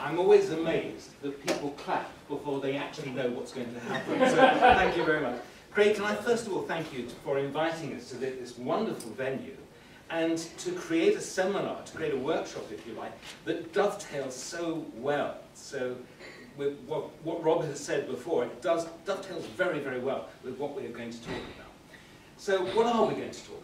I'm always amazed that people clap before they actually know what's going to happen. So thank you very much. Craig, can I first of all thank you for inviting us to this wonderful venue and to create a seminar, to create a workshop, if you like, that dovetails so well. So with what Rob has said before, it dovetails very, very well with what we are going to talk about. So what are we going to talk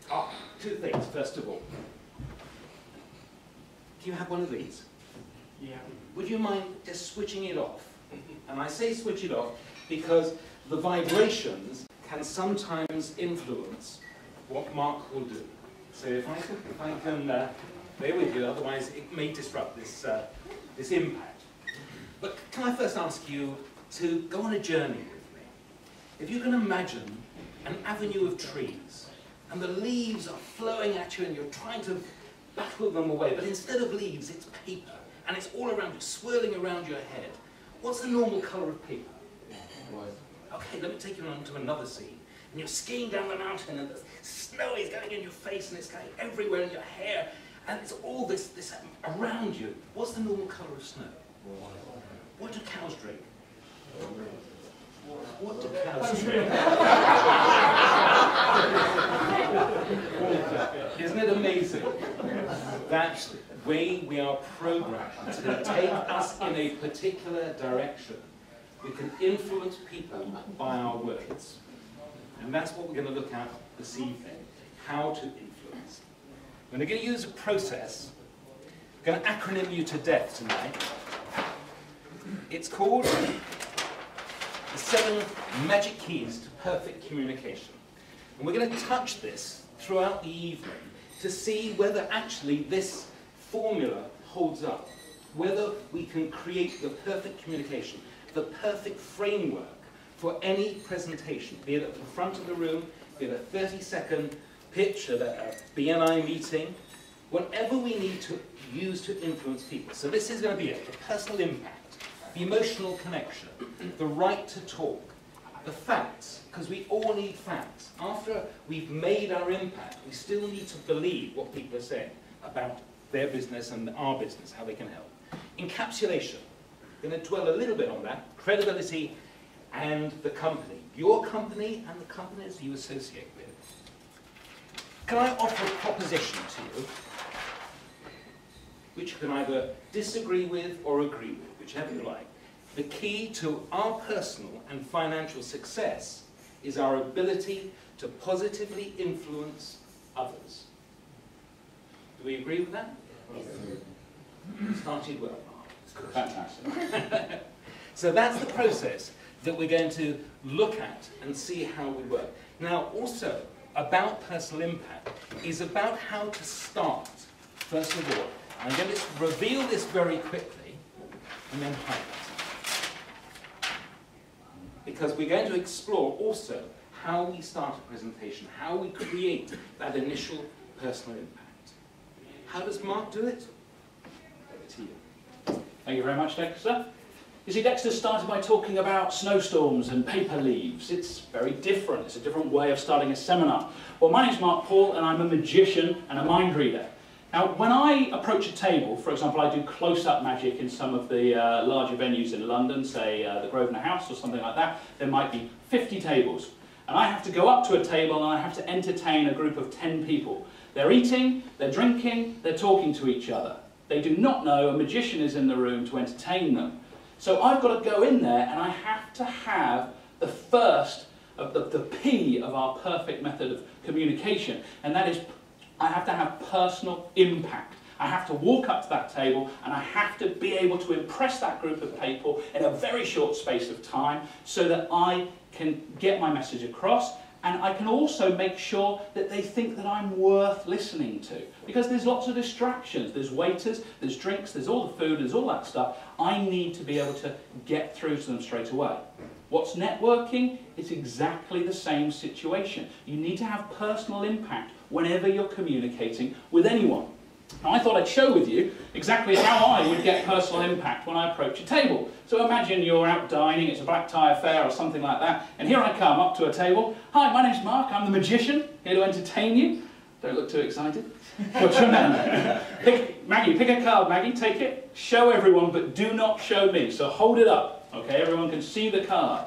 about? Two things, first of all. Do you have one of these? Yeah. Would you mind just switching it off? And I say switch it off because the vibrations can sometimes influence what Mark will do. So if I can bear with you, otherwise it may disrupt this, this impact. But can I first ask you to go on a journey with me? If you can imagine an avenue of trees, and the leaves are flowing at you and you're trying to battle them away, but instead of leaves, it's paper, and it's all around you, swirling around your head. What's the normal colour of paper? White. Okay, let me take you on to another scene. And you're skiing down the mountain, and the snow is going in your face, and it's going everywhere in your hair, and it's all this around you. What's the normal colour of snow? What do cows drink? What do cows drink? Isn't it amazing that way we are programmed to take us in a particular direction? We can influence people by our words. And that's what we're going to look at this evening, how to influence. We're going to use a process. I'm going to acronym you to death tonight. It's called the 7 Magic Keys to Perfect Communication. And we're going to touch this throughout the evening to see whether actually this formula holds up, whether we can create the perfect communication, the perfect framework for any presentation, be it at the front of the room, be it a 30-second pitch at a BNI meeting, whatever we need to use to influence people. So this is going to be it, the personal impact, the emotional connection, the right to talk, the facts, because we all need facts. After we've made our impact, we still need to believe what people are saying about their business and our business, how they can help. Encapsulation. I'm going to dwell a little bit on that. Credibility and the company. Your company and the companies you associate with. Can I offer a proposition to you, which you can either disagree with or agree with, whichever you like. The key to our personal and financial success is our ability to positively influence others. Do we agree with that? Yes. Started well, Mark. Fantastic. So that's the process that we're going to look at and see how we work. Now, also, about personal impact is about how to start, first of all. I'm going to reveal this very quickly and then highlight it. Because we're going to explore also how we start a presentation, how we create that initial personal impact. How does Mark do it? Over to you. Thank you very much, Dexter. You see, Dexter started by talking about snowstorms and paper leaves. It's very different. It's a different way of starting a seminar. Well, my name's Mark Paul, and I'm a magician and a mind reader. Now, when I approach a table, for example, I do close-up magic in some of the larger venues in London, say the Grosvenor House or something like that, there might be 50 tables. And I have to go up to a table and I have to entertain a group of 10 people. They're eating, they're drinking, they're talking to each other. They do not know a magician is in the room to entertain them. So I've got to go in there and I have to have the first of the P of our perfect method of communication, and that is I have to have personal impact. I have to walk up to that table and I have to be able to impress that group of people in a very short space of time so that I can get my message across, and I can also make sure that they think that I'm worth listening to. Because there's lots of distractions. There's waiters, there's drinks, there's all the food, there's all that stuff. I need to be able to get through to them straight away. What's networking? It's exactly the same situation. You need to have personal impact whenever you're communicating with anyone. Now, I thought I'd show with you exactly how I would get personal impact when I approach a table. So imagine you're out dining, it's a black tie affair or something like that, and here I come up to a table. Hi, my name's Mark, I'm the magician, here to entertain you. Don't look too excited. What's your name? Maggie, pick a card, Maggie, take it. Show everyone, but do not show me. So hold it up, okay? Everyone can see the card.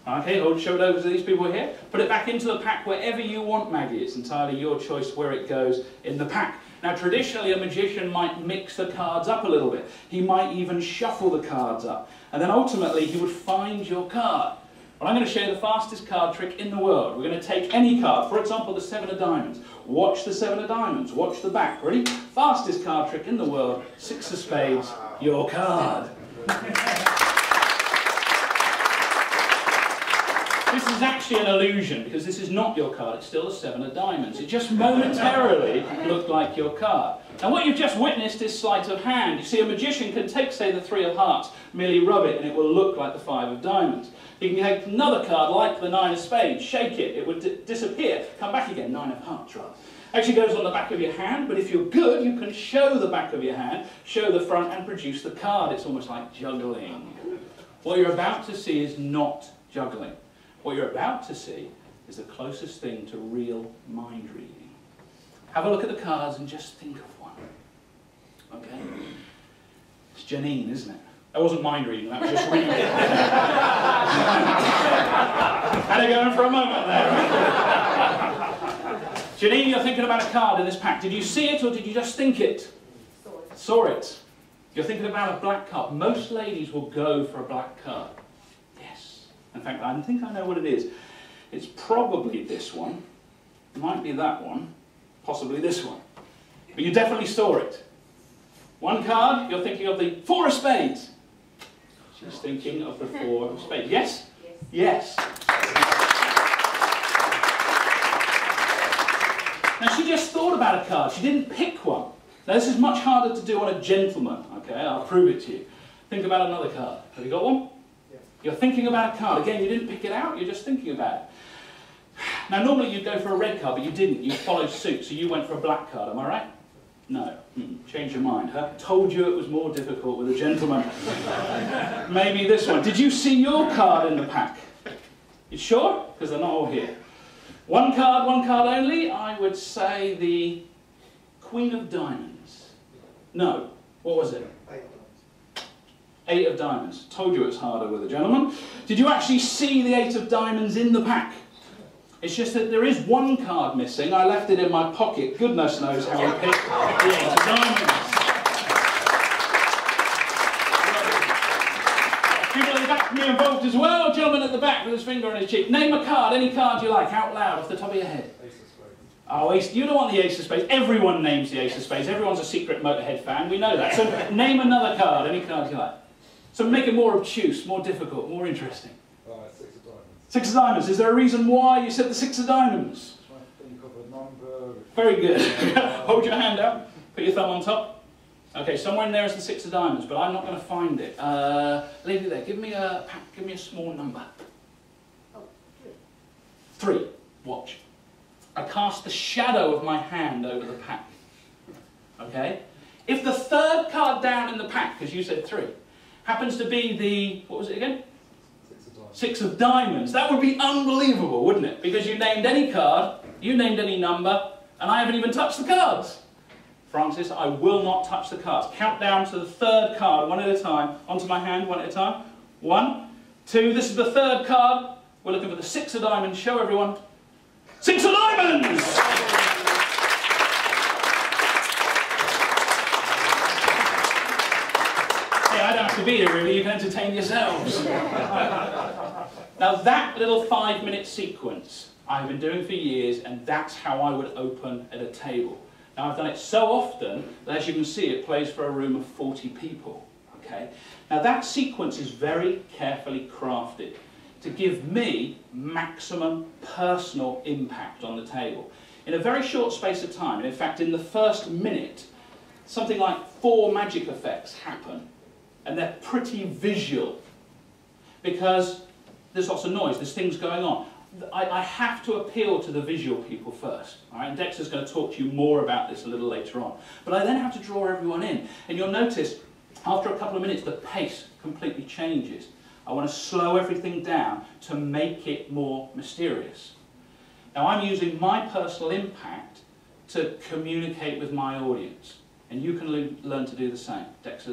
Okay, show it over to these people here. Put it back into the pack wherever you want, Maggie. It's entirely your choice where it goes in the pack. Now, traditionally, a magician might mix the cards up a little bit. He might even shuffle the cards up. And then ultimately, he would find your card. Well, I'm going to show you the fastest card trick in the world. We're going to take any card, for example, the 7 of diamonds. Watch the 7 of diamonds. Watch the back. Ready? Fastest card trick in the world. 6 of spades, your card. This is actually an illusion, because this is not your card, it's still the 7 of diamonds. It just momentarily looked like your card. Now what you've just witnessed is sleight of hand. You see, a magician can take, say, the 3 of hearts, merely rub it, and it will look like the 5 of diamonds. You can take another card, like the 9 of spades, shake it, it would disappear, come back again, 9 of hearts, right? Actually goes on the back of your hand, but if you're good, you can show the back of your hand, show the front, and produce the card. It's almost like juggling. What you're about to see is not juggling. What you're about to see is the closest thing to real mind reading. Have a look at the cards and just think of one. Okay? It's Janine, isn't it? That wasn't mind reading, that was just reading. Had it going for a moment there. Janine, you're thinking about a card in this pack. Did you see it or did you just think it? Saw it. You're thinking about a black card. Most ladies will go for a black card. In fact, I think I know what it is. It's probably this one. It might be that one. Possibly this one. But you definitely saw it. One card, you're thinking of the 4 of spades. She's thinking of the 4 of spades. Yes? Yes. Now, she just thought about a card. She didn't pick one. Now, this is much harder to do on a gentleman. Okay, I'll prove it to you. Think about another card. Have you got one? You're thinking about a card. Again, you didn't pick it out, you're just thinking about it. Now, normally you'd go for a red card, but you didn't. You followed suit, so you went for a black card. Am I right? No. Change your mind, huh? Told you it was more difficult with a gentleman. Maybe this one. Did you see your card in the pack? You sure? Because they're not all here. One card only. I would say the Queen of Diamonds. No. What was it? 8 of diamonds. Told you it's harder with a gentleman. Did you actually see the 8 of diamonds in the pack? It's just that there is one card missing. I left it in my pocket. Goodness knows how I picked the 8 of diamonds. People at the back can be involved as well. Gentleman at the back with his finger on his cheek. Name a card, any card you like, out loud, off the top of your head. Ace of spades. Oh, ace. You don't want the ace of spades. Everyone names the ace of spades. Everyone's a secret Motorhead fan. We know that. So name another card, any card you like. So make it more obtuse, more difficult, more interesting. 6 of diamonds. 6 of diamonds. Is there a reason why you said the 6 of diamonds? I think of a number. Very good. Hold your hand out. Put your thumb on top. Okay, somewhere in there is the 6 of diamonds, but I'm not going to find it. Leave it there. Give me a small number. 3. Watch. I cast the shadow of my hand over the pack. Okay? If the 3rd card down in the pack, because you said 3, happens to be the, what was it again? 6 of diamonds. That would be unbelievable, wouldn't it? Because you named any card, you named any number, and I haven't even touched the cards. Francis, I will not touch the cards. Count down to the 3rd card, one at a time. Onto my hand, one at a time. 1, 2, this is the 3rd card. We're looking for the 6 of diamonds. Show everyone. 6 of diamonds! I don't have to be here really, you can entertain yourselves. Now that little 5-minute sequence I've been doing for years, and that's how I would open at a table. Now I've done it so often that, as you can see, it plays for a room of 40 people. Okay? Now that sequence is very carefully crafted to give me maximum personal impact on the table. In a very short space of time, and in fact in the first minute, something like 4 magic effects happen. And they're pretty visual, because there's lots of noise, there's things going on. I have to appeal to the visual people first. All right? And Dexter's going to talk to you more about this a little later on. But I then have to draw everyone in. And you'll notice, after a couple of minutes, the pace completely changes. I want to slow everything down to make it more mysterious. Now I'm using my personal impact to communicate with my audience. And you can learn to do the same. Dexter